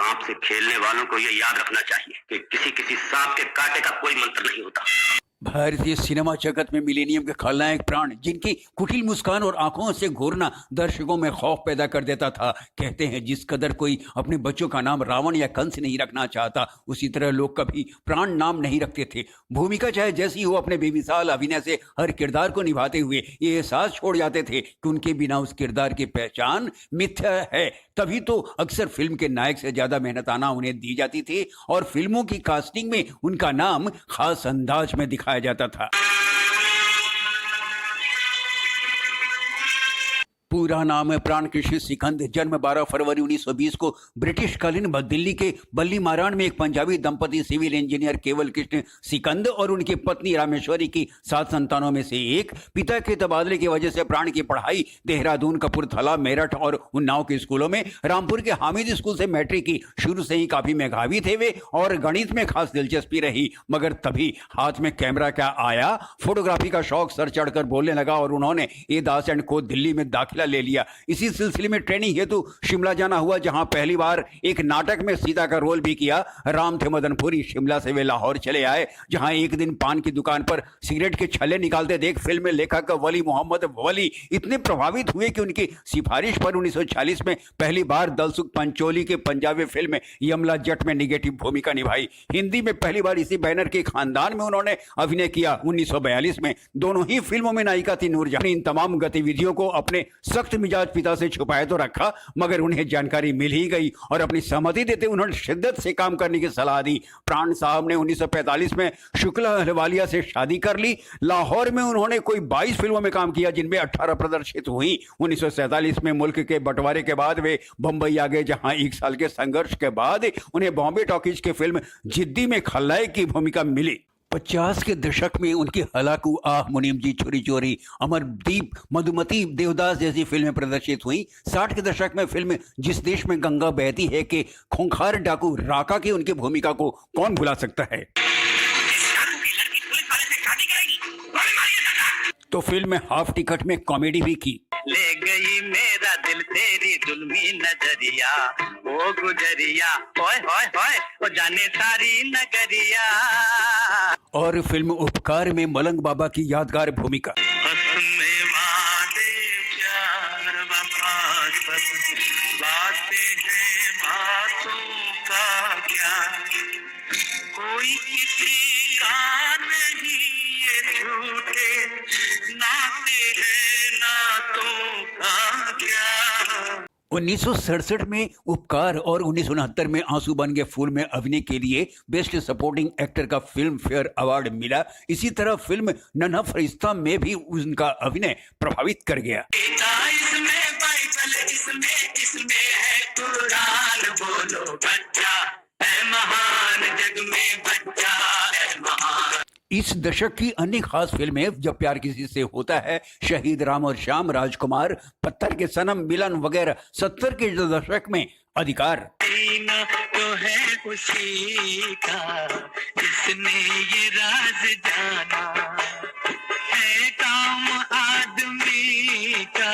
सांप से खेलने वालों को ये याद रखना चाहिए कि किसी किसी सांप के कांटे का कोई मंत्र नहीं होता। भारतीय सिनेमा जगत में मिलेनियम के खलनायक प्राण, जिनकी कुटिल मुस्कान और आंखों से घूरना दर्शकों में खौफ पैदा कर देता था। कहते हैं जिस कदर कोई अपने बच्चों का नाम रावण या कंस नहीं रखना चाहता, उसी तरह लोग कभी प्राण नाम नहीं रखते थे। भूमिका चाहे जैसी हो, अपने बेमिसाल अभिनय से हर किरदार को निभाते हुए ये एहसास छोड़ जाते थे कि उनके बिना उस किरदार की पहचान मिथ्या है। तभी तो अक्सर फिल्म के नायक से ज्यादा मेहनताना उन्हें दी जाती थी और फिल्मों की कास्टिंग में उनका नाम खास अंदाज में दिखाया जाता था। पूरा नाम है प्राण कृष्ण सिकंद। जन्म 12 फरवरी 1920 को ब्रिटिश कालीन दिल्ली के बल्ली मारान में एक पंजाबी दंपति सिविल इंजीनियर केवल कृष्ण सिकंद और उनकी पत्नी रामेश्वरी की 7 संतानों में से एक। पिता के तबादले की वजह से प्राण की पढ़ाई देहरादून, कपूरथला, मेरठ और उन्नाव के स्कूलों में। रामपुर के हामिद स्कूल से मैट्रिक की। शुरू से ही काफी मेधावी थे वे और गणित में खास दिलचस्पी रही, मगर तभी हाथ में कैमरा क्या आया, फोटोग्राफी का शौक सर चढ़कर बोलने लगा और उन्होंने ए दास एंड को दिल्ली में दाखिला ले लिया। इसी सिलसिले में ट्रेनिंग हेतु शिमला जाना हुआ, जहां पहली बार एक नाटक में सीता का रोल भी किया। राम थे मदनपुरी। शिमला से वे लाहौर चले आए, जहां एक दिन पान की दुकान पर सिगरेट के छल्ले निकालते देख फिल्म में लेखक वली मोहम्मद वली इतने प्रभावित हुए कि उनकी सिफारिश पर 1940 में पहली बार दलसुख पंचोली के पंजाबी फिल्म यमला जट में निगेटिव भूमिका निभाई। हिंदी में पहली बार इसी बैनर के खानदान में उन्होंने अभिनय किया। 1942 में दोनों ही फिल्मों में नायिका थी नूरजहां। इन तमाम गतिविधियों को अपने सख्त मिजाज पिता से छुपाए तो रखा, मगर उन्हें जानकारी मिल ही गई और अपनी सहमति देते उन्होंने शिद्दत से काम करने की सलाह दी। प्राण साहब ने 1945 में शुक्ला अहलवालिया से शादी कर ली। लाहौर में उन्होंने कोई 22 फिल्मों में काम किया, जिनमें 18 प्रदर्शित हुई। 1947 में मुल्क के बंटवारे के बाद वे बंबई आ गए, जहां 1 साल के संघर्ष के बाद उन्हें बॉम्बे टॉकीज के फिल्म जिद्दी में खलनायक की भूमिका मिली। 50 के दशक में उनकी हलाकू, आह, मुनीम जी, छुरी चोरी, अमरदीप, मधुमती, देवदास जैसी फिल्में प्रदर्शित हुई। 60 के दशक में फिल्म जिस देश में गंगा बहती है के खूंखार डाकू राका की उनकी भूमिका को कौन भुला सकता है। तो फिल्म में हाफ टिकट में कॉमेडी भी की। ले गई मेरा दिल तेरी जुल्मी नजरिया, ओ गुजरिया, होय होय होय, ओ जाने सारी नगरिया। और फिल्म उपकार में मलंग बाबा की यादगार भूमिका। कोई किसी का नहीं, ये झूठे नाते हैं नातों का क्या। 1967 में उपकार और 1969 में आंसू बन गए फूल में अभिनय के लिए बेस्ट सपोर्टिंग एक्टर का फिल्म फेयर अवार्ड मिला। इसी तरह फिल्म नन्हा फरिश्ता में भी उनका अभिनय प्रभावित कर गया। इसमें बाइबल, इसमें है कुरान, बोलो बच्चा है महान, जग में बच्चा है महान। इस दशक की अन्य खास फिल्में जब प्यार किसी से होता है, शहीद राम और श्याम, राजकुमार, पत्थर के सनम, मिलन वगैरह। 70 के दशक में अधिकार तो है खुशी का, इसने ये राज जाना है, काम आदमी का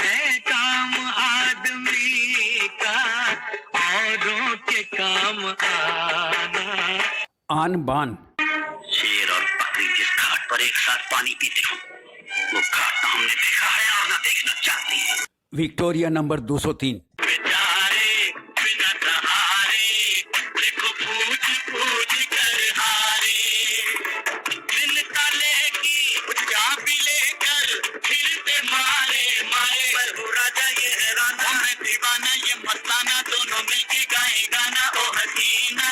है, काम आदमी का, औरों के काम आना। आन बान। शेर और बकरी जिस घाट पर एक साथ पानी पीते हो, वो घाट हमने देखा है और ना देखना चाहते हैं। Victoria number 203। बेचारे बिना सहारे, देखो पूछ पूछ कर हारे, दिन काले की चाबी लेकर फिरते मारे मारे। हो राजा ये हैरान, मैं दीवाना ये मस्ताना, दोनों मिलके गाए गाना, ओ हसीना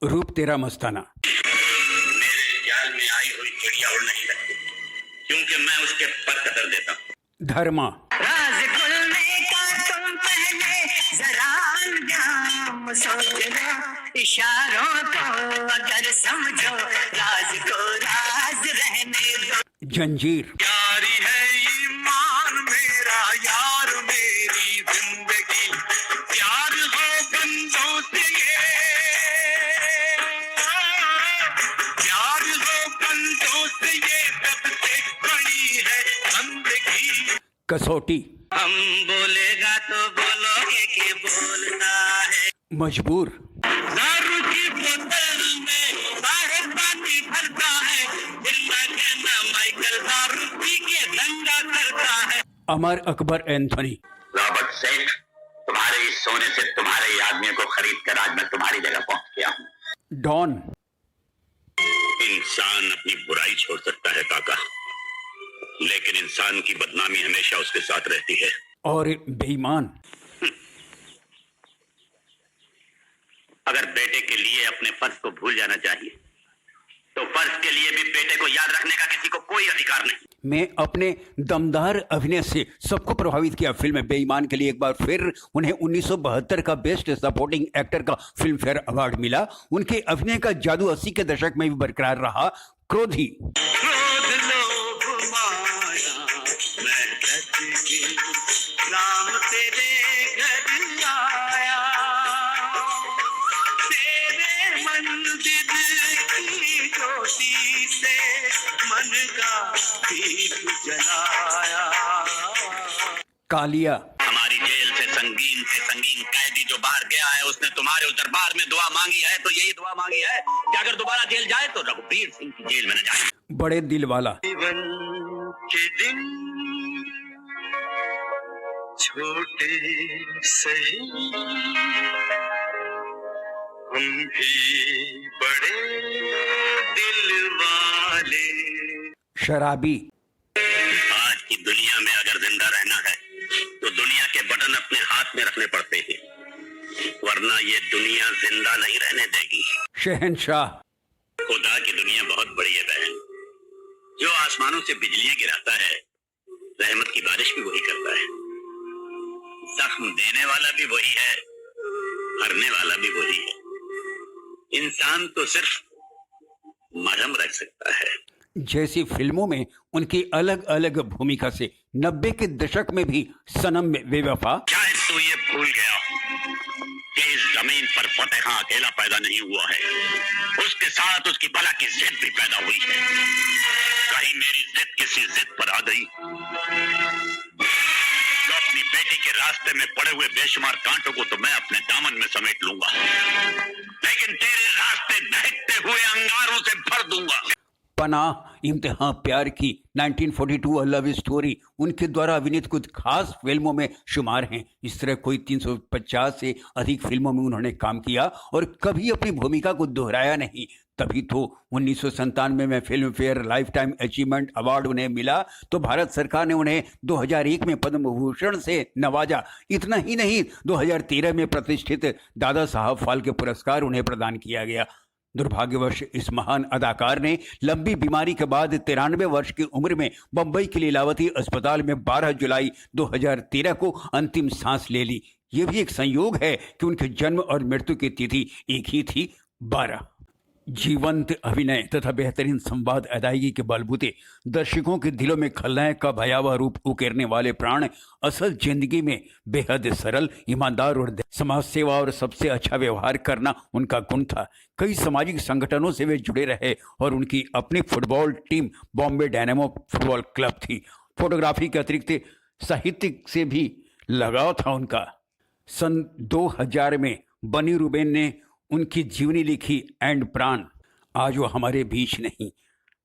रूप तेरा मस्ताना। मेरे जाल में आई हुई चिड़िया उड़ नहीं सकती, क्योंकि मैं उसके पर कतर देता हूँ। धर्मा। राज खुलने का तुम पहले जरा अंजाम सोचना, इशारों को अगर समझो, राज को राज रहने दो। जंजीर। यारी है ईमान मेरा, यार मेरी जिंदगी, प्यार हो बंदों से ये, प्यार हो बंदों से ये, सबसे बड़ी है बंदगी। कसौटी। हम बोलेगा तो बोलोगे कि बोलता है। मजबूर। दारू की बोतल में बाहर पानी भरता है, फिर मैं कहना माइकल दारू पी के दंगा करता है। अमर अकबर एंथोनी। रॉबर्ट सेठ, तुम्हारे इस सोने से तुम्हारे ही आदमियों को खरीद कर आज मैं तुम्हारी जगह पहुंच गया हूँ। डॉन। इंसान अपनी बुराई छोड़ सकता है काका, लेकिन इंसान की बदनामी हमेशा उसके साथ रहती है। और बेईमान। अगर बेटे के लिए अपने फर्ज को भूल जाना चाहिए, तो फर्ज के लिए भी बेटे को याद रखने का किसी को कोई अधिकार नहीं। में अपने दमदार अभिनय से सबको प्रभावित किया। फिल्म बेईमान के लिए एक बार फिर उन्हें 1972 का बेस्ट सपोर्टिंग एक्टर का फिल्म फेयर अवार्ड मिला। उनके अभिनय का जादू 80 के दशक में भी बरकरार रहा। क्रोधी। क्रोध लोभ माया मैं सच राम तेरे घर आया, तेरे मंदिर की ज्योति से मन का दीप जलाया। कालिया। हमारी जेल से संगीन कैदी जो बाहर गया है, उसने तुम्हारे उस दरबार में दुआ मांगी है, तो यही दुआ मांगी है कि अगर दोबारा जेल जाए तो रघुवीर सिंह की जेल में न जाए। बड़े दिल वाला। जीवन के दिन छोटे सही, हम भी बड़े दिल वाले। शराबी। आज की दुनिया में अगर जिंदा रहना है तो दुनिया के बटन अपने हाथ में रखने पड़ते हैं, वरना ये दुनिया जिंदा नहीं रहने देगी। शहंशाह। खुदा की दुनिया बहुत बड़ी है बहन, जो आसमानों से बिजलियां गिराता है, रहमत की बारिश भी वही करता है। जख्म देने वाला भी वही है, हरने वाला भी वही है। इंसान तो सिर्फ मरहम रख सकता है। जैसी फिल्मों में उनकी अलग अलग भूमिका से 90 के दशक में भी सनम में बेवफा। शायद तू ये भूल गया कि इस जमीन पर फतेह अकेला पैदा नहीं हुआ है, उसके साथ उसकी बला की जिद भी पैदा हुई है। कहीं मेरी जिद किसी जिद पर आ गई तो अपनी बेटी के रास्ते में पड़े हुए बेशुमार कांटों को तो मैं अपने दामन में समेट लूंगा, लेकिन तेरे रास्ते दहकते हुए अंगारों से भर दूंगा। पनाह। इम्तिहान प्यार की 1942 लव स्टोरी उनके द्वारा अभिनीत कुछ खास फिल्मों में शुमार हैं। इस तरह कोई 350 से अधिक फिल्मों में उन्होंने काम किया और कभी अपनी भूमिका को दोहराया नहीं। तभी तो 1997 में film fair life time achievement award उन्हें मिला, तो भारत सरकार ने उन्हें 2001 में पद्म भूषण से नवाजा। इतना ही नहीं, 2013 में प्रतिष्ठित दादा साहब फाल्के पुरस्कार उन्हें प्रदान किया गया। दुर्भाग्यवश इस महान अदाकार ने लंबी बीमारी के बाद 93 वर्ष की उम्र में मुंबई के लीलावती अस्पताल में 12 जुलाई 2013 को अंतिम सांस ले ली। ये भी एक संयोग है कि उनके जन्म और मृत्यु की तिथि एक ही थी, 12। जीवंत अभिनय तथा बेहतरीन संवाद अदायगी के बलबूते दर्शकों के दिलों में खलनायक का भयावह रूप उकेरने वाले प्राण असल जिंदगी में बेहद सरल, ईमानदार और समाज सेवा और सबसे अच्छा व्यवहार करना उनका गुण था। कई सामाजिक संगठनों से वे जुड़े रहे और उनकी अपनी football team Bombay dynamo football club थी। फोटोग्राफी के अतिरिक्त साहित्य से भी लगाव था उनका। सन 2000 में बनी रूबेन ने उनकी जीवनी लिखी एंड प्राण। आज वो हमारे बीच नहीं,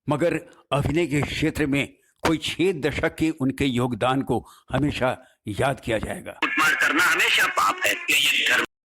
मगर अभिनय के क्षेत्र में कोई 6 दशक के उनके योगदान को हमेशा याद किया जाएगा। लूटमार करना हमेशा पाप है, ये